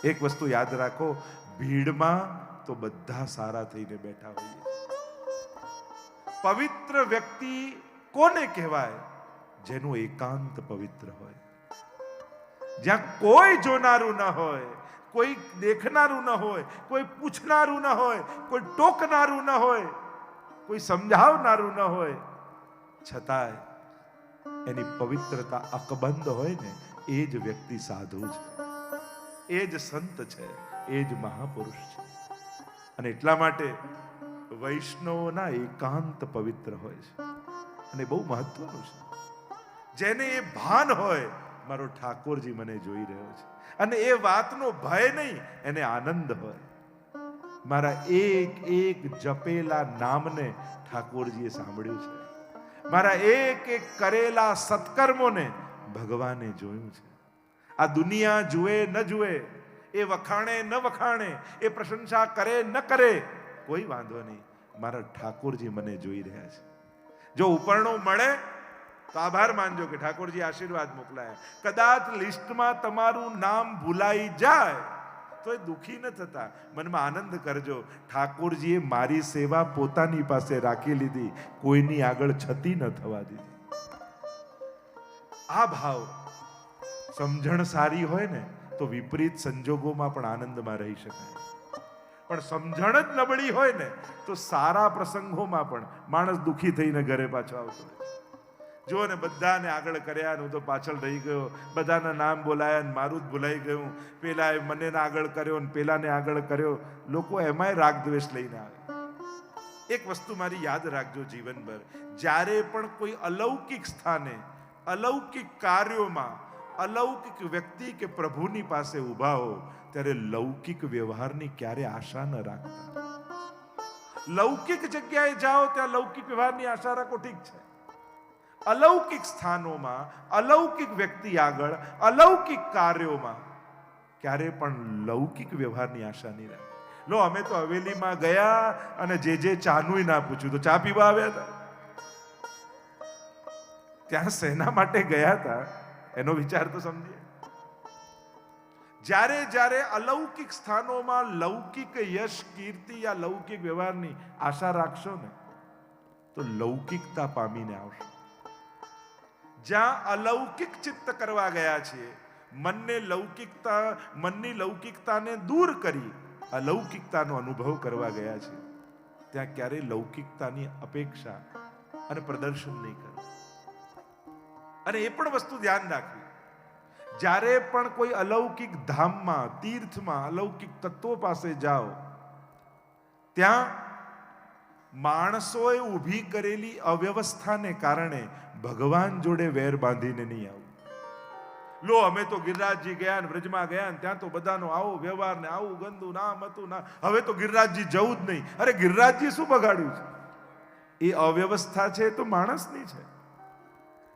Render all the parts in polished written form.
એક વસ્તુ યાદ રાખો, ભીડમાં તો બધા સારા થઈને બેઠા હોઈએ. પવિત્ર વ્યક્તિ કોને કહેવાય? જેનું એકાંત પવિત્ર હોય, જ્યાં કોઈ જોનારું ન હોય, કોઈ દેખનારું ન હોય, કોઈ પૂછનારું ન હોય, કોઈ ટોકનારું ન હોય, કોઈ સમજાવનારું ન હોય, છતાંય એની પવિત્રતા અકબંધ હોય ને, એ જ વ્યક્તિ સાધુ છે, એ જ સંત છે, એ જ મહાપુરુષ છે. અને એટલા માટે વૈષ્ણવોના એકાંત પવિત્ર હોય છે. અને બહુ મહત્વનું છે, જેને એ ભાન હોય મારો ઠાકોરજી મને જોઈ રહ્યો છે, અને એ વાતનો ભય નહીં, એને આનંદ હોય. મારા એક એક જપેલા નામને ઠાકોરજીએ સાંભળ્યું છે, મારા એક એક કરેલા સત્કર્મોને ભગવાને જોયું છે. આ દુનિયા જુએ ન જુએ, એ વખાણે ન વખાણે, એ પ્રશંસા કરે ન કરે, કોઈ વાંધો નહીં, મારા ઠાકોરજી મને જોઈ રહ્યા છે. જો ઉપરણો મળે તો આભાર માનજો કે ઠાકોરજી આશીર્વાદ મોકલાયા. કદાચ લિસ્ટમાં તમારું નામ ભૂલાઈ જાય તો એ દુઃખી ન થતા, મનમાં આનંદ કરજો, ઠાકોરજીએ મારી સેવા પોતાની પાસે રાખી લીધી, કોઈની આગળ છતી ન થવા દીધી. આ ભાવ સમજણ સારી હોય ને તો વિપરીત સંજોગોમાં પણ આનંદમાં રહી શકાય. પણ સમજણ જ નબળી હોય ને તો સારા પ્રસંગોમાં પણ માણસ દુઃખી થઈને ઘરે પાછો આવતો હોય. જો ને બધાને આગળ કર્યા, હું તો પાછળ રહી ગયો, બધાના નામ બોલાયા ને મારું જ ભૂલાઈ ગયું, પેલાએ મને આગળ કર્યો ને પેલાને આગળ કર્યો, લોકો એમાંય રાગ દ્વેષ લઈને આવે. એક વસ્તુ મારી યાદ રાખજો જીવનભર, જ્યારે પણ કોઈ અલૌકિક સ્થાને, અલૌકિક કાર્યોમાં, અલૌકિક વ્યક્તિ કે પ્રભુની પાસે ઊભા હો, ત્યારે લૌકિક વ્યવહારની ક્યારે આશા ન રાખતા. લૌકિક જગ્યાએ જાઓ ત્યાં લૌકિક વ્યવહારની આશા રાખો, ઠીક છે. અલૌકિક સ્થાનોમાં, અલૌકિક વ્યક્તિ આગળ, અલૌકિક કાર્યોમાં ક્યારે પણ લૌકિક વ્યવહારની આશા નહીં રાખે. લો, અમે તો હવેલીમાં ગયા અને જે ચાનું ના પૂછ્યું, તો ચા પીવા આવ્યા હતા. ત્યાં શેના માટે ગયા હતા એનો વિચાર તો સમજીએ. જ્યારે જ્યારે અલૌકિક સ્થાનોમાં લૌકિક યશ, કીર્તિ યા લૌકિક વ્યવહારની આશા રાખશો ને તો લૌકિકતા પામીને આવશો. જ્યાં અલૌકિક ચિત્ત કરવા ગયા છીએ, મનની લૌકિકતાને દૂર કરી અલૌકિકતાનો અનુભવ કરવા ગયા છીએ, ત્યાં ક્યારેય લૌકિકતાની અપેક્ષા અને પ્રદર્શન નહીં કરવું. અને એ પણ વસ્તુ ધ્યાન રાખવી, જ્યારે પણ કોઈ અલૌકિક ધામમાં, તીર્થમાં, અલૌકિક તત્વો પાસે જાઓ, ત્યાં માણસોએ ઊભી કરેલી અવ્યવસ્થાને કારણે ભગવાન જોડે વેર બાંધીને નહીં આવવું. લો, અમે તો ગિરિરાજજી ગયા ને વ્રજમાં ગયા ને ત્યાં તો બધાનો આવો વ્યવહાર ને આવું ગંદુ નામ હતું ના, હવે તો ગિરિરાજજી જવું જ નહીં. અરે ગિરિરાજજી શું બગાડ્યું છે? એ અવ્યવસ્થા છે, એ તો માણસની છે.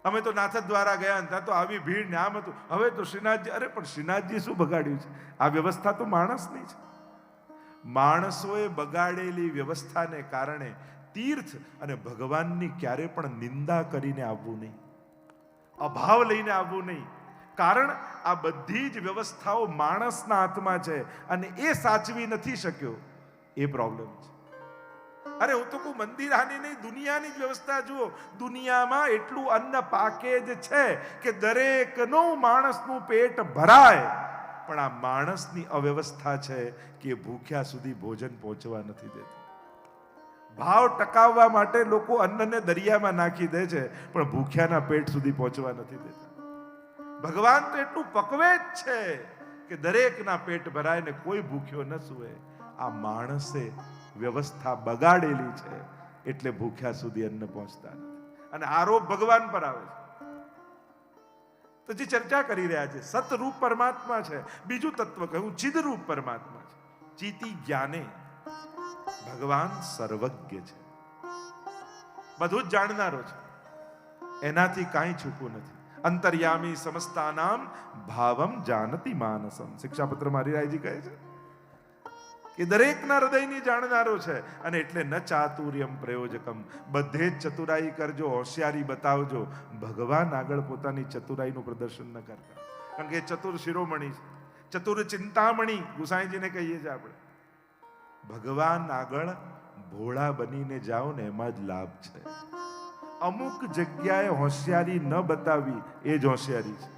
અમે તો નાથ દ્વારા ગયા ને ત્યાં તો આવી ભીડ ને આમ હતું, હવે તો શ્રીનાથજી, અરે પણ શ્રીનાથજી શું બગાડ્યું છે? આ વ્યવસ્થા તો માણસની છે. માણસોએ બગાડેલી વ્યવસ્થાને કારણે તીર્થ અને ભગવાનની ક્યારે પણ નિંદા કરીને આવવું નહીં, અભાવ લઈને આવવું નહીં. કારણ આ બધી જ વ્યવસ્થાઓ માણસના હાથમાં છે અને એ સાચવી નથી શક્યો, એ પ્રોબ્લેમ છે. અરે હું તો કોઈ મંદિર આની નહીં, દુનિયાની જ વ્યવસ્થા જુઓ. દુનિયામાં એટલું અન્ન પાકેજ છે કે દરેકનું માણસનું પેટ ભરાય, પણ આ માણસની અવ્યવસ્થા છે કે ભૂખ્યા સુધી ભોજન પહોંચવા નથી દેતું. ભાવ ટકાવવા માટે લોકો અન્નને દરિયામાં નાખી દે છે, પણ ભૂખ્યાના પેટ સુધી પહોંચવા નથી દેતા. ભગવાન તો એટલું પકવે જ છે કે દરેકના પેટ ભરાય ને કોઈ ભૂખ્યો ન સૂવે. આ માણસે વ્યવસ્થા બગાડેલી છે એટલે ભૂખ્યા સુધી અન્ન પહોંચતા નથી. અને આરોપ ભગવાન પર આવે છે. તો જે ચર્ચા કરી રહ્યા છે, સતરૂપ પરમાત્મા છે. બીજું તત્વ કહ્યું ચિદરૂપ પરમાત્મા છે. ચિતિ જ્ઞાને ભગવાન સર્વજ્ઞ છે, બધું જ જાણનારો છે, એનાથી કાંઈ છૂપું નથી. અંતર્યામી સમસ્તાનામ ભાવમ જાનતી માનસમ. શિક્ષાપત્ર મારીરાયજી કહે છે કે દરેકના હૃદયની જાણનારો છે. અને એટલે ન ચાતુર્યમ પ્રયોજકમ, બધે જ ચતુરાઈ કરજો, હોશિયારી બતાવજો. ભગવાન આગળ પોતાની ચતુરાઈનું પ્રદર્શન ન કરતા, કારણ કે ચતુર શિરોમણી છે. ચતુર ચિંતામણી ગુસાઈજીને કહીએ છીએ આપણે. ભગવાન આગળ ભોળા બનીને જાઓ ને એમાં જ લાભ છે. અમુક જગ્યાએ હોશિયારી ન બતાવી એ જ હોશિયારી છે.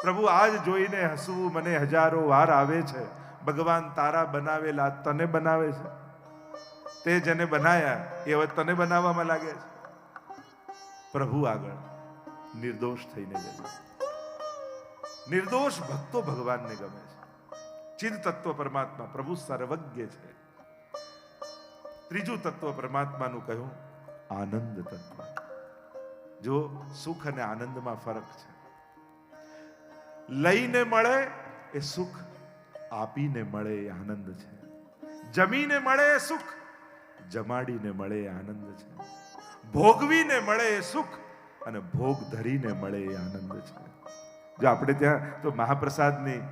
પ્રભુ આજ જોઈને હસવું મને હજારો વાર આવે છે. ભગવાન તારા બનાવેલા તને બનાવે છે. તે જેને બનાયા એ હવે તને બનાવવામાં લાગે છે. પ્રભુ આગળ નિર્દોષ થઈને જજો. નિર્દોષ ભક્તો ભગવાનને ગમે છે. ચિદ તત્વ પરમાત્મા પ્રભુ સર્વજ્ઞ છે. ત્રીજું તત્વ પરમાત્માનું કહ્યું આનંદ તત્વ. જો સુખ અને આનંદમાં ફરક છે. લઈને મળે એ સુખ, આપીને મળે એ આનંદ છે. જમીને મળે એ સુખ, જમાડીને મળે એ આનંદ છે. ભોગવીને મળે એ સુખ અને ભોગ ધરીને મળે એ આનંદ છે. જો આપણે ત્યાં તો મહાપ્રસાદની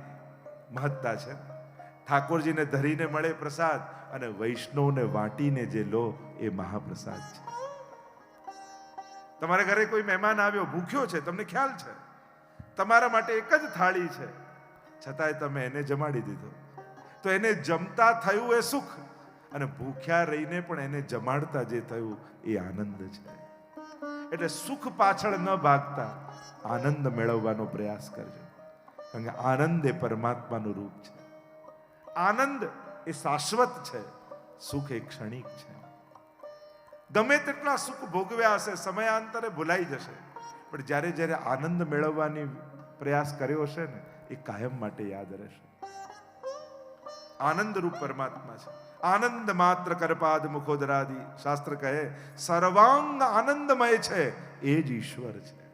મહત્તા છે. ઠાકોરજીને ધરીને મળે પ્રસાદ અને વૈષ્ણવને વાટીને જે લો એ મહાપ્રસાદ છે. તમારા ઘરે કોઈ મહેમાન આવ્યો, ભૂખ્યો છે, તમને ખ્યાલ છે, તમારા માટે એક જ થાળી છે, છતાંય તમે એને જમાડી દીધો, તો એને જમતા થયું એ સુખ અને ભૂખ્યા રહીને પણ એને જમાડતા જે થયું એ આનંદ છે. એટલે સુખ પાછળ ન ભાગતા આનંદ મેળવવાનો પ્રયાસ કરજો. કારણ કે આનંદ એ પરમાત્માનું રૂપ છે. આનંદ એ શાશ્વત છે, સુખ એ ક્ષણિક છે. ગમે તેટલા સુખ ભોગવ્યા હશે, સમયાંતરે ભૂલાઈ જશે, પણ જ્યારે જ્યારે આનંદ મેળવવાની પ્રયાસ કર્યો હશે ને એ કાયમ માટે યાદ રહેશે. આનંદ રૂપ પરમાત્મા છે. આનંદ માત્ર કરપાદ મુખોદરાદી, શાસ્ત્ર કહે સર્વાંગ આનંદમય છે એ જ ઈશ્વર છે.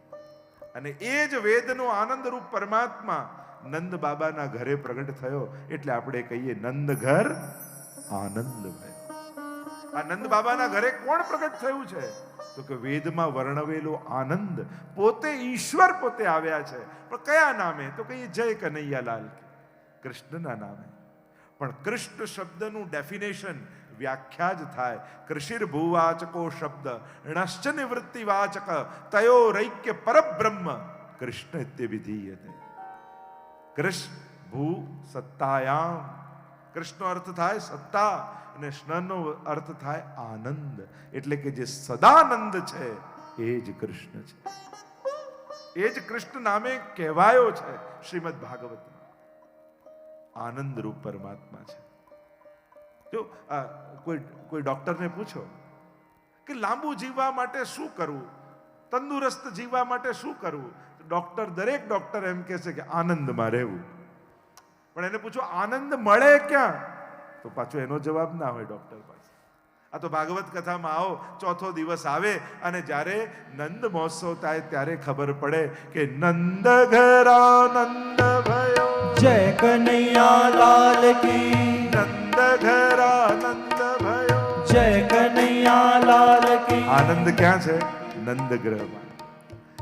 અને એ જ વેદનો આનંદ રૂપ પરમાત્મા નંદ બાબાના ઘરે પ્રગટ થયો. એટલે આપણે કહીએ નંદ ઘર આનંદમય. આ નંદ બાબાના ઘરે કોણ પ્રગટ થયું છે? તો કે વેદમાં વર્ણવેલો આનંદ પોતે ઈશ્વર પોતે આવ્યા છે. પણ કયા નામે? તો કહીએ જય કનૈયાલાલ, કૃષ્ણના નામે. પણ કૃષ્ણ શબ્દનું ડેફિનેશન, વ્યાખ્યા જ થાય કૃષિર ભૂવાચકો શબ્દ ણશ્ચ નિવૃત્તિવાચક તયોરૈક્ય પરબ્રહ્મ કૃષ્ણ તે વિધીયતે. કૃષ્ણ ભૂ સત્તાયામ, કૃષ્ણનો અર્થ થાય સત્તા અને સ્નનો અર્થ થાય આનંદ. એટલે કે જે સદાનંદ છે એ જ કૃષ્ણ છે. એ જ કૃષ્ણ નામે કહેવાયો છે શ્રીમદ ભાગવતમાં. આનંદ રૂપ પરમાત્મા છે. જો કોઈ ડોક્ટરને પૂછો કે લાંબુ જીવવા માટે શું કરવું, તંદુરસ્ત જીવવા માટે શું કરવું, દરેક ડોક્ટર એમ કહે છે કે આનંદમાં રહેવું. પણ એને પૂછો આનંદ મળે ક્યાં, તો પાછો એનો જવાબ ના હોય ડોક્ટર પાસે. આ તો ભાગવત કથામાં આવો, ચોથો દિવસ આવે અને જ્યારે નંદ મહોત્સવ થાય ત્યારે ખબર પડે કે નંદ ઘર આનંદ ભયો, જય કનૈયા લાલ કી, નંદ ઘર આનંદ ભયો, જય કનૈયા લાલ કી. આનંદ ક્યાં છે? નંદ ગ્રહમાં.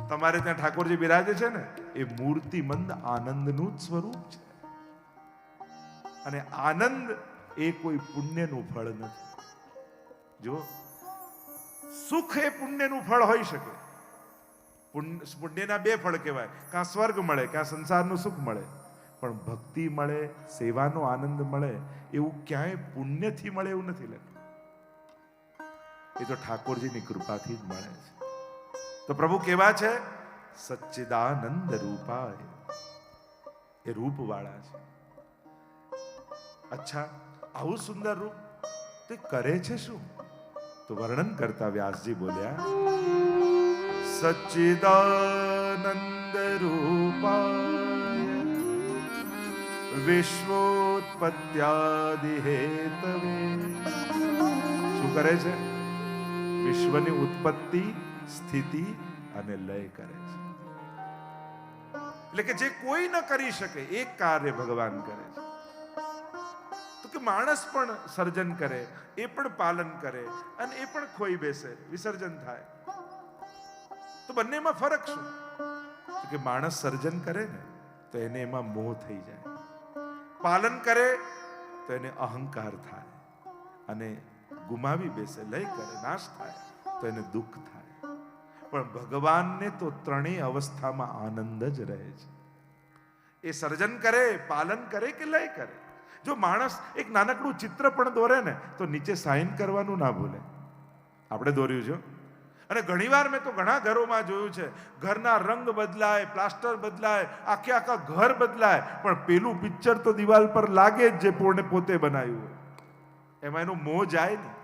તમારે ત્યાં ઠાકોરજી બિરાજે છે ને એ મૂર્તિમંદ આનંદનું જ સ્વરૂપ છે. અને આનંદ એ કોઈ પુણ્યનું ફળ નથી. જો સુખ એ પુણ્યનું ફળ હોઈ શકે. પુણ્યના બે ફળ કહેવાય, કાં સ્વર્ગ મળે કાં સંસારનું સુખ મળે. પણ ભક્તિ મળે, સેવાનો આનંદ મળે એવું ક્યાંય પુણ્યથી મળે એવું નથી લખ્યું. એ તો ઠાકોરજીની કૃપાથી જ મળે છે. તો પ્રભુ કેવા છે? સચ્ચિદાનંદ રૂપાય, એ રૂપવાળા છે. અચ્છા, આવું સુંદર રૂપ તે કરે છે શું? તો વર્ણન કરતા વ્યાસજી બોલ્યા સચ્ચિદાનંદ રૂપાય વિશ્વોત્પત્યાદિ હેતવે. શું કરે છે? વિશ્વની ઉત્પત્તિ, સ્થિતિ અને લય કરે છે. એટલે કે જે કોઈ ન કરી શકે એક કાર્ય ભગવાન કરે છે. તો કે માણસ પણ સર્જન કરે, એ પણ પાલન કરે અને એ પણ ખોઈ બેસે, વિસર્જન થાય. તો બંનેમાં ફરક શું? તો કે માણસ સર્જન કરે ને તો એને એમાં મોહ થઈ જાય, પાલન કરે તો એને અહંકાર થાય અને ગુમાવી બેસે, લય કરે, નાશ થાય તો એને દુઃખ થાય. પણ ભગવાનને તો ત્રણેય અવસ્થામાં આનંદ જ રહે છે. એ સર્જન કરે, પાલન કરે કે લય કરે. જો માણસ એક નાનકડું ચિત્ર પણ દોરે ને તો નીચે સાઇન કરવાનું ના ભૂલે. આપણે દોર્યું છે. અને ઘણીવાર મેં તો ઘણા ઘરોમાં જોયું છે, ઘરના રંગ બદલાય, પ્લાસ્ટર બદલાય, આખા ઘર બદલાય, પણ પેલું પિક્ચર તો દિવાલ પર લાગે જ જે પોતે બનાવ્યું હોય. એમાં એનો મોહ જાય નહીં.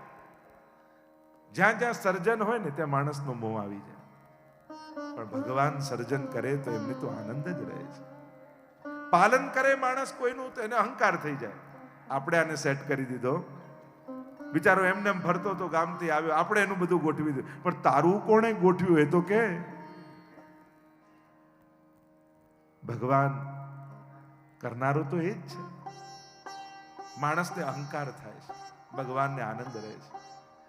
જ્યાં જ્યાં સર્જન હોય ને ત્યાં માણસનો મોહ આવી જાય. પણ ભગવાન સર્જન કરે તો એમને તો આનંદ જ રહે છે. પાલન કરે માણસ કોઈનું તો એને અહંકાર થઈ જાય. આપણે આને સેટ કરી દીધો, બિચારો એમને એમ ફરતો તો ગામથી આવ્યો, આપણે એનું બધું ગોઠવી દીધું, પણ તારું કોણે ગોઠવ્યું એ તો કે. ભગવાન કરનારો તો એ જ છે. માણસને અહંકાર થાય છે, ભગવાનને આનંદ રહે છે.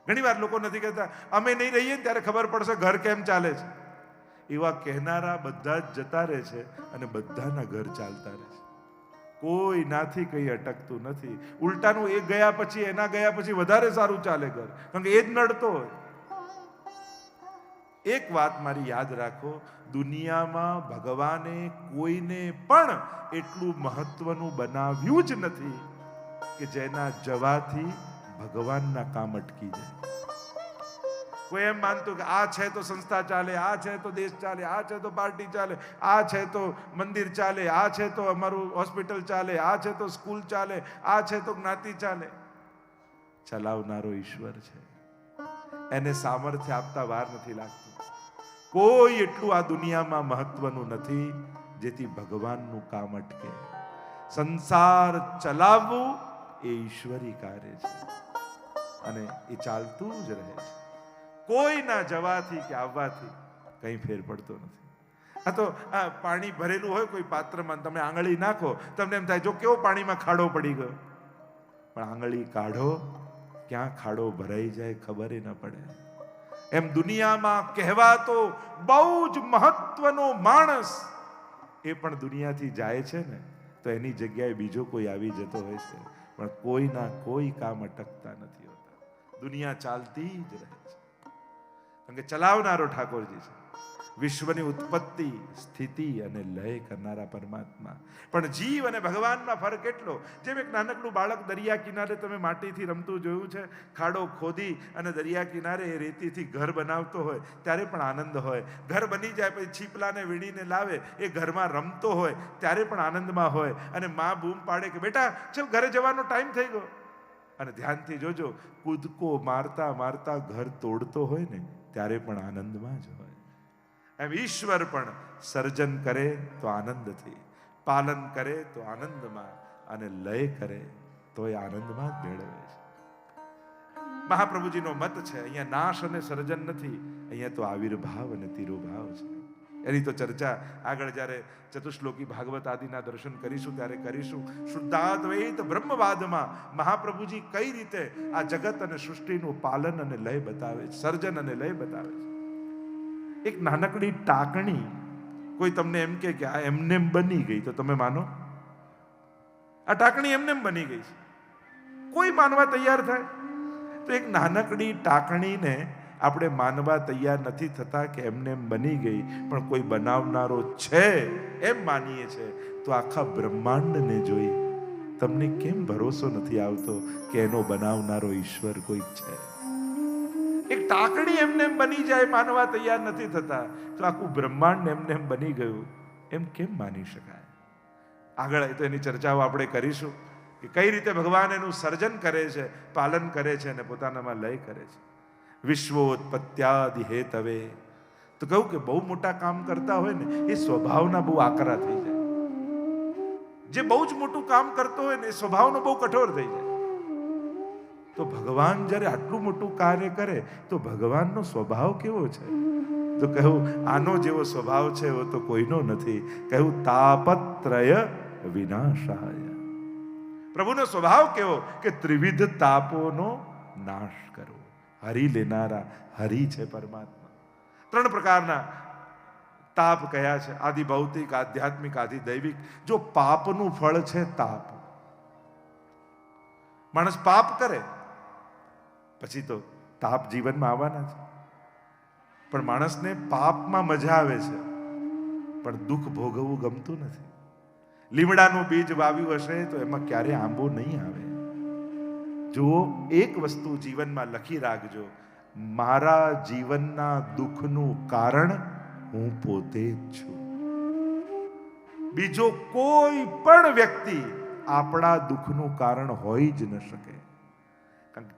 ઘણી વાર લોકો નથી કહેતા અમે નહીં રહીએ ને ત્યારે ખબર પડશે ઘર કેમ ચાલે છે. એવા કહેનારા બધા જ જતા રહે છે અને બધાના ઘર ચાલતા રહે છે. કોઈ નાથી કઈ અટકતું નથી. ઉલટાનું એ ગયા પછી, એના ગયા પછી વધારે સારું ચાલે ઘર, કારણ કે એ જ નડતો હોય. એક વાત મારી યાદ રાખો, દુનિયામાં ભગવાને કોઈને પણ એટલું મહત્વનું બનાવ્યું જ નથી કે જેના જવાથી ભગવાનના કામ અટકી જાય. કોઈ એમ માનતું કે આ છે તો સંસ્થા ચાલે, આ છે તો દેશ ચાલે, આ છે તો પાર્ટી ચાલે, આ છે તો મંદિર ચાલે, આ છે તો અમારું હોસ્પિટલ ચાલે, આ છે તો સ્કૂલ ચાલે, આ છે તો જ્ઞાતિ ચાલે. ચલાવનારો ઈશ્વર છે. એને સામર્થ્ય આપતા વાર નથી લાગતું. કોઈ એટલું આ દુનિયામાં મહત્વનું નથી જેથી ભગવાનનું કામ અટકે. સંસાર ચલાવવું એ ઈશ્વરી કાર્ય છે અને એ ચાલતું જ રહે છે. કોઈના જવાથી કે આવવાથી કંઈ ફેર પડતો નથી. આ તો પાણી ભરેલું હોય કોઈ પાત્રમાં, તમે આંગળી નાખો, તમને એમ થાય જો કેવો પાણીમાં ખાડો પડી ગયો, પણ આંગળી કાઢો, ક્યાં ખાડો ભરાઈ જાય ખબર ન પડે. એમ દુનિયામાં કહેવાતો બહુ જ મહત્વનો માણસ એ પણ દુનિયાથી જાય છે ને તો એની જગ્યાએ બીજો કોઈ આવી જતો હોય છે, પણ કોઈના કોઈ કામ અટકતા નથી હોતા. દુનિયા ચાલતી જ રહે છે, કારણ કે ચલાવનારો ઠાકોરજી છે. વિશ્વની ઉત્પત્તિ, સ્થિતિ અને લય કરનારા પરમાત્મા. પણ જીવ અને ભગવાનમાં ફરક એટલો, જેમ એક નાનકડું બાળક દરિયા કિનારે તમે માટીથી રમતું જોયું છે, ખાડો ખોદી અને દરિયા કિનારે એ રેતીથી ઘર બનાવતો હોય ત્યારે પણ આનંદ હોય. ઘર બની જાય પછી છીપલાને વીણીને લાવે, એ ઘરમાં રમતો હોય ત્યારે પણ આનંદમાં હોય. અને મા બૂમ પાડે કે બેટા ચલ ઘરે જવાનો ટાઈમ થઈ ગયો, અને ધ્યાનથી જોજો કૂદકો મારતા મારતા ઘર તોડતો હોય ને ત્યારે પણ આનંદમાં જ હોય. એમ ઈશ્વર પણ સર્જન કરે તો આનંદથી, પાલન કરે તો આનંદમાં, અને લય કરે તો એ આનંદમાં જ મેળવે છે. મહાપ્રભુજીનો મત છે અહીંયા નાશ અને સર્જન નથી, અહીંયા તો આવિર્ભાવ અને તિરોભાવ છે. એની તો ચર્ચા આગળ જ્યારે ચતુશ્લોકી ભાગવત આદિના દર્શન કરીશું ત્યારે કરીશું. શુદ્ધાદ્વૈત બ્રહ્મવાદમાં મહાપ્રભુજી કઈ રીતે આ જગત અને સૃષ્ટિનું પાલન અને લય બતાવે છે, સર્જન અને લય બતાવે છે. એક નાનકડી ટાંકણી કોઈ તમને એમ કે આ એમને બની ગઈ તો તમે માનો? આ ટાંકણી એમને બની ગઈ છે, કોઈ માનવા તૈયાર થાય? તો એક નાનકડી ટાંકણીને આપણે માનવા તૈયાર નથી થતા કે એમને બની ગઈ, પણ કોઈ બનાવનારો છે એમ માનીએ છે. તો આખા બ્રહ્માંડને જોઈ તમને કેમ ભરોસો નથી આવતો કે એનો બનાવનારો ઈશ્વર કોઈક છે? એક ટાંકણી એમને બની જાય, માનવા તૈયાર નથી થતા, તો આખું બ્રહ્માંડ એમને બની ગયું એમ કેમ માની શકાય? આગળ તો એની ચર્ચાઓ આપણે કરીશું કે કઈ રીતે ભગવાન એનું સર્જન કરે છે, પાલન કરે છે અને પોતાનામાં લય કરે છે. વિશ્વોત્પત્યાદિ હેતવે, તો કહું કે બહુ મોટા કામ કરતા હોય ને એ સ્વભાવના બહુ આકરા થઈ જાય. જે બહુ જ મોટું કામ કરતો હોય ને એ સ્વભાવનો બહુ કઠોર થઈ જાય. તો ભગવાન જ્યારે આટલું મોટું કાર્ય કરે તો ભગવાનનો સ્વભાવ કેવો છે? તો કહ્યું આનો જેવો સ્વભાવ છે એવો તો કોઈનો નથી. કહ્યું તાપત્રય વિનાશાય. પ્રભુનો સ્વભાવ કેવો કે ત્રિવિધ તાપોનો નાશ કરો. હરી લેનારા હરી છે પરમાત્મા. 3 પ્રકારના તાપ કયા છે, આદિ ભૌતિક, આધ્યાત્મિક, આદિ દૈવિક. જો પાપનું ફળ છે તાપ, માણસ પાપ કરે પછી તો તાપ જીવનમાં આવવાના છે. પણ માણસને પાપમાં મજા આવે છે, પણ દુઃખ ભોગવવું ગમતું નથી. લીમડાનું બીજ વાવ્યું હશે તો એમાં ક્યારે આંબો નહીં આવે. જો એક વસ્તુ જીવનમાં લખી રાખજો, મારા જીવનના દુઃખનું કારણ હું પોતે જ છું. બીજો કોઈ પણ વ્યક્તિ આપણા દુઃખનું કારણ હોઈ જ ન શકે.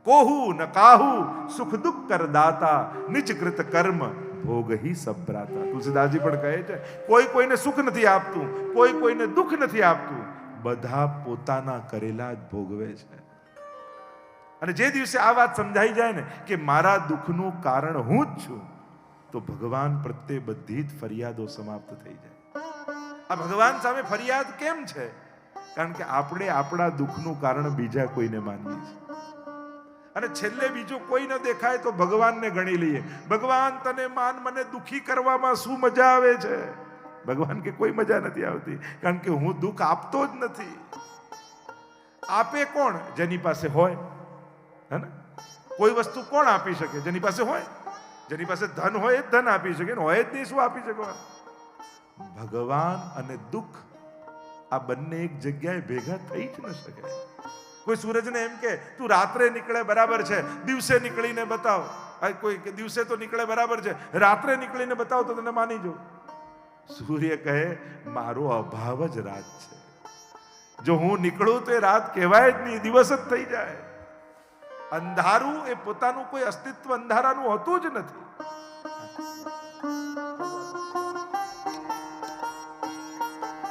કોહુ ન કાહુ સુખ દુઃખ કરદાતા, નિજ કૃત કર્મ ભોગ હી સબ્રાતા. તુલસીદાસજી પણ કહે છે, કોઈ કોઈને સુખ નથી આપતું, કોઈ કોઈને દુઃખ નથી આપતું, બધા પોતાના કરેલા જ ભોગવે છે. અને જે દિવસે આ વાત સમજાઈ જાય ને કે મારા દુઃખનું કારણ હું જ છું, તો ભગવાન પ્રત્યે બધી જ ફરિયાદો સમાપ્ત થઈ જાય. આ ભગવાન સામે ફરિયાદ કેમ છે? કારણ કે આપણે આપણા દુઃખનું કારણ બીજા કોઈને માનીએ છીએ. અને છેલ્લે બીજો કોઈ ન દેખાય તો ભગવાનને ગણી લઈએ. ભગવાન તને માન, મને દુઃખી કરવામાં શું મજા આવે છે? ભગવાન કે કોઈ મજા નથી આવતી, કારણ કે હું દુઃખ આપતો જ નથી. આપે કોણ? જેની પાસે હોય. હે ને? કોઈ વસ્તુ કોણ આપી શકે? જેની પાસે હોય. જેની પાસે ધન હોય એ ધન આપી શકે, હોય જ નહીં શું આપી શકવા? ભગવાન અને દુઃખ આ બંને એક જગ્યાએ ભેગા થઈ જ ન શકે. કોઈ સૂરજને એમ કે તું રાત્રે નીકળે બરાબર છે, દિવસે નીકળીને બતાવ. કોઈ દિવસે તો નીકળે બરાબર છે, રાત્રે નીકળીને બતાવ તો તને માની જો. સૂર્ય કહે મારો અભાવ જ રાત છે. જો હું નીકળું તો એ રાત કહેવાય જ નહીં, દિવસ જ થઈ જાય. અંધારું એ પોતાનું કોઈ અસ્તિત્વ અંધારાનું હોતું જ નથી.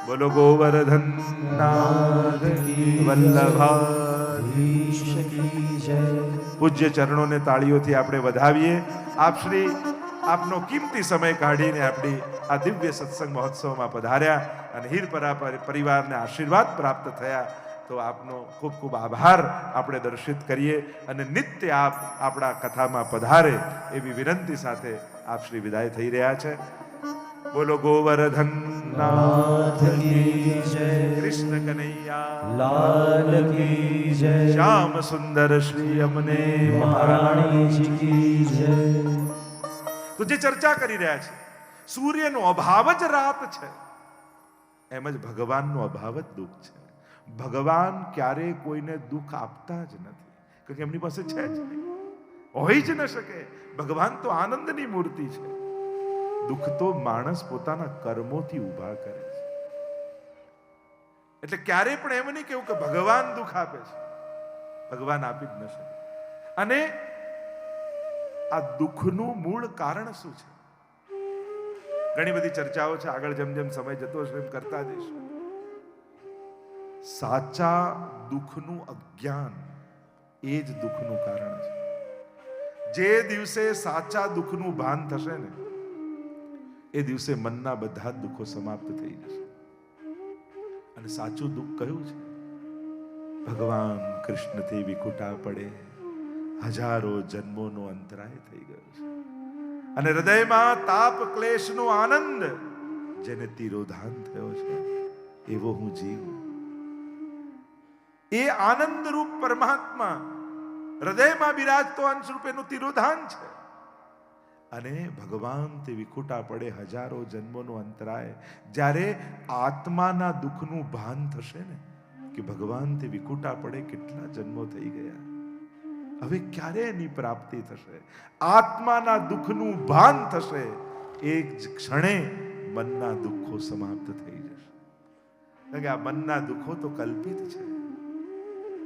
બોલો ગોવર્ધન નાથ વલ્લભાધીશ કી જય. પૂજ્ય ચરણોને તાળીઓથી આપણે વધાવીએ. આપ શ્રી આપનો કિંમતી સમય કાઢીને આપણી આ દિવ્ય સત્સંગ મહોત્સવમાં પધાર્યા અને હીરપરા પરિવારને આશીર્વાદ પ્રાપ્ત થયા, તો આપનો ખૂબ ખૂબ આભાર આપણે દર્શિત કરીએ. અને નિત્ય આપ આપણા કથામાં પધારે એવી વિનંતી સાથે આપ શ્રી વિદાય થઈ રહ્યા છે. બોલો ગોવર્ધન નાથ કી જય, કૃષ્ણ કનૈયા લાલ કી જય, શ્યામ સુંદર શ્રી અમને મહારાણી કી જય. તો જે ચર્ચા કરી રહ્યા છે, સૂર્યનો અભાવ જ રાત છે, એમ જ ભગવાનનો અભાવ જ દુઃખ છે. ભગવાન ક્યારેય કોઈને દુઃખ આપતા જ નથી, કારણ કે એમની પાસે છે જ નહીં, હોઈ જ ન શકે. ભગવાન તો આનંદની મૂર્તિ છે. દુઃખ તો માણસ પોતાના કર્મોથી ઊભા કરે છે. એટલે ક્યારે પણ એમ નહીં કેવું કે ભગવાન દુઃખ આપે છે. ભગવાન આપી જ ન શકે. અને આ દુઃખનું મૂળ કારણ શું છે? ઘણી બધી ચર્ચાઓ છે, આગળ જેમ જેમ સમય જતો હશે એમ કરતા જઈશું. સાચા દુઃખનું અજ્ઞાન એ જ દુઃખનું કારણ છે. જે દિવસે સાચા દુઃખનું ભાન થશે ને, એ દિવસે મનના બધા દુઃખો સમાપ્ત થઈ જશે. અને સાચું દુઃખ કયું છે? ભગવાન કૃષ્ણથી વિખૂટા પડે હજારો જન્મોનો અંતરાય થઈ ગયો છે. અને હૃદયમાં તાપ ક્લેશનો આનંદ જેને તિરોધાન થયો છે, એવો હું જીવ. એ આનંદ રૂપ પરમાત્મા હૃદયમાં બિરાજતો અંશ રૂપેનું તિરોધાન છે. અને ભગવાન તે વિખૂટા પડે હજારો જન્મોનો અંતરાય. જ્યારે આત્માના દુઃખનું ભાન થશે ને કે ભગવાન તે વિખૂટા પડે કેટલા જન્મો થઈ ગયા, હવે ક્યારે એની પ્રાપ્તિ થશે? આત્માના દુઃખનું ભાન થશે, એક જ ક્ષણે મનના દુઃખો સમાપ્ત થઈ જશે. કારણ કે આ મનના દુઃખો તો કલ્પિત છે.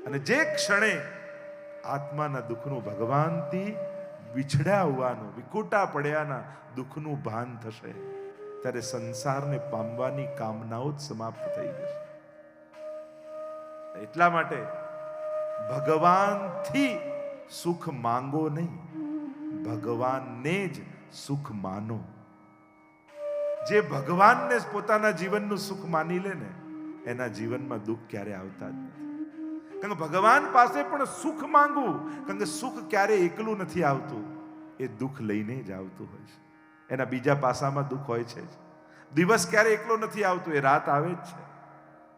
અને જે ક્ષણે આત્માના દુઃખનું ભગવાનથી વિછડ્યા હોવાનું, વિખૂટા પડ્યાના દુઃખનું ભાન થશે, ત્યારે સંસારને પામવાની કામનાઓ જ સમાપ્ત થઈ જશે. એટલા માટે ભગવાનથી સુખ માંગો નહીં, ભગવાનને જ સુખ માનો. જે ભગવાનને જ પોતાના જીવનનું સુખ માની લે ને, એના જીવનમાં દુઃખ ક્યારે આવતા જ નથી. કારણ કે ભગવાન પાસે પણ સુખ માંગવું, કારણ કે સુખ ક્યારે એકલું નથી આવતું, એ દુઃખ લઈને જ આવતું હોય છે. એના બીજા પાસામાં દુઃખ હોય છે જ. દિવસ ક્યારે એકલો નથી આવતો, એ રાત આવે જ છે.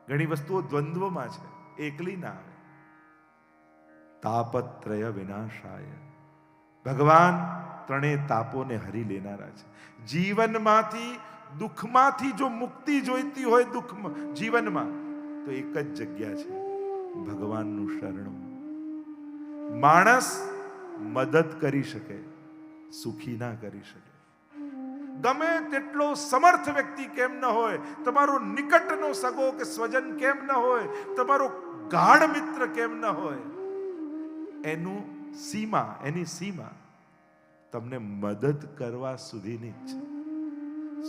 ઘણી વસ્તુઓ દ્વંદ્વમાં છે, એકલી ના આવે. તાપત્રય વિનાશાય ભગવાન ત્રણેય તાપોને હરી લેનારા છે. જીવનમાંથી દુઃખમાંથી જો મુક્તિ જોઈતી હોય જીવનમાં તો એક જ જગ્યા છે, ભગવાનનું શરણું. માણસ મદદ કરી શકે, સુખી ના કરી શકે. ગમે તેટલો સમર્થ વ્યક્તિ કેમ ન હોય, તમારો નિકટનો સગો કે સ્વજન કેમ ન હોય, તમારો ગાઢ મિત્ર કેમ ન હોય, એની સીમા તમને મદદ કરવા સુધીની જ છે.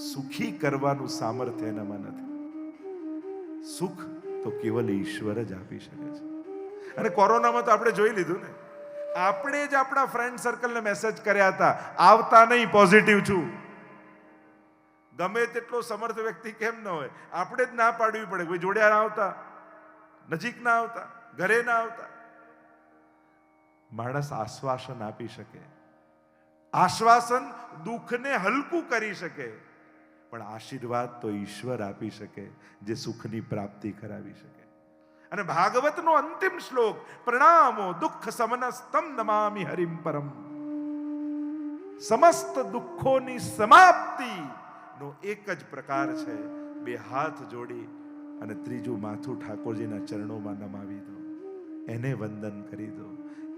સુખી કરવાનું સામર્થ્ય એનામાં નથી. સુખ તો કેવલ ઈશ્વર જ આપી શકે છે. અને કોરોનામાં તો આપણે જોઈ લીધું ને, આપણે જ આપણા ફ્રેન્ડ સર્કલને મેસેજ કર્યા હતા, આવતા નહીં, પોઝિટિવ છું. ગમે તેટલો સમર્થ વ્યક્તિ કેમ ન હોય, આપણે જ ના પાડવી પડે. કોઈ જોડે ના આવતા, નજીક ના આવતા, ઘરે ના આવતા. માણસ આશ્વાસન આપી શકે, આશ્વાસન દુઃખને હલકું કરી શકે, પણ આશીર્વાદ તો ઈશ્વર આપી શકે, જે સુખની પ્રાપ્તિ કરાવી શકે. અને ભાગવતનો અંતિમ શ્લોક, પ્રણામો દુઃખ સમનસ્તમ નમામિ હરિમ પરમ. સમસ્ત દુઃખોની સમાપ્તિ નો એક જ પ્રકાર છે, બે હાથ જોડી અને ત્રીજું માથું ઠાકોરજીના ચરણોમાં નમાવી દો, એને વંદન કરી દો.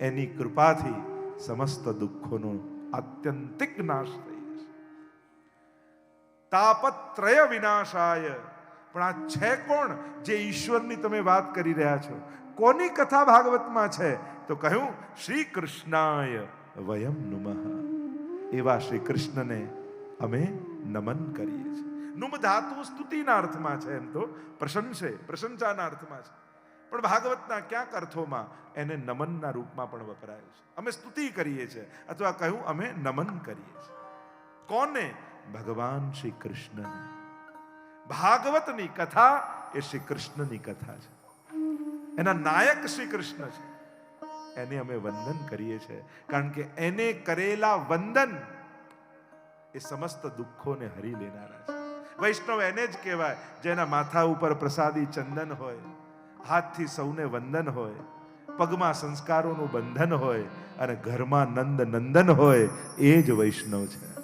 એની કૃપાથી સમસ્ત દુઃખોનો આત્યંતિક નાશ થઈ જશે. તાપત્રય વિનાશાય. પણ આ છે કોણ જે ઈશ્વરની તમે વાત કરી રહ્યા છો? કોની કથા ભાગવતમાં છે? તો કહ્યું શ્રી કૃષ્ણાય વયમ નુમઃ. એવા શ્રી કૃષ્ણને અમે નમન કરીએ છીએ. નુમ ધાતુ સ્તુતિના અર્થમાં છે, એમ તો પ્રશંસાના અર્થમાં છે, પણ ભાગવતના ક્યાંક અર્થોમાં એને નમનના રૂપમાં પણ વપરાય છે. અમે સ્તુતિ કરીએ છીએ અથવા કહ્યું અમે નમન કરીએ છીએ. કોને? ભગવાન શ્રી કૃષ્ણને. ભાગવતની કથા એ શ્રી કૃષ્ણની કથા છે, એના નાયક શ્રી કૃષ્ણ છે. એને અમે વંદન કરીએ છીએ, કારણ કે એને કરેલા વંદન એ સમસ્ત દુઃખોને હરી લેનારા છે. વૈષ્ણવ એને જ કહેવાય જેના માથા ઉપર પ્રસાદી ચંદન હોય, હાથથી સૌને વંદન હોય, પગમાં સંસ્કારોનું બંધન હોય અને ઘરમાં નંદ નંદન હોય. એ જ વૈષ્ણવ છે.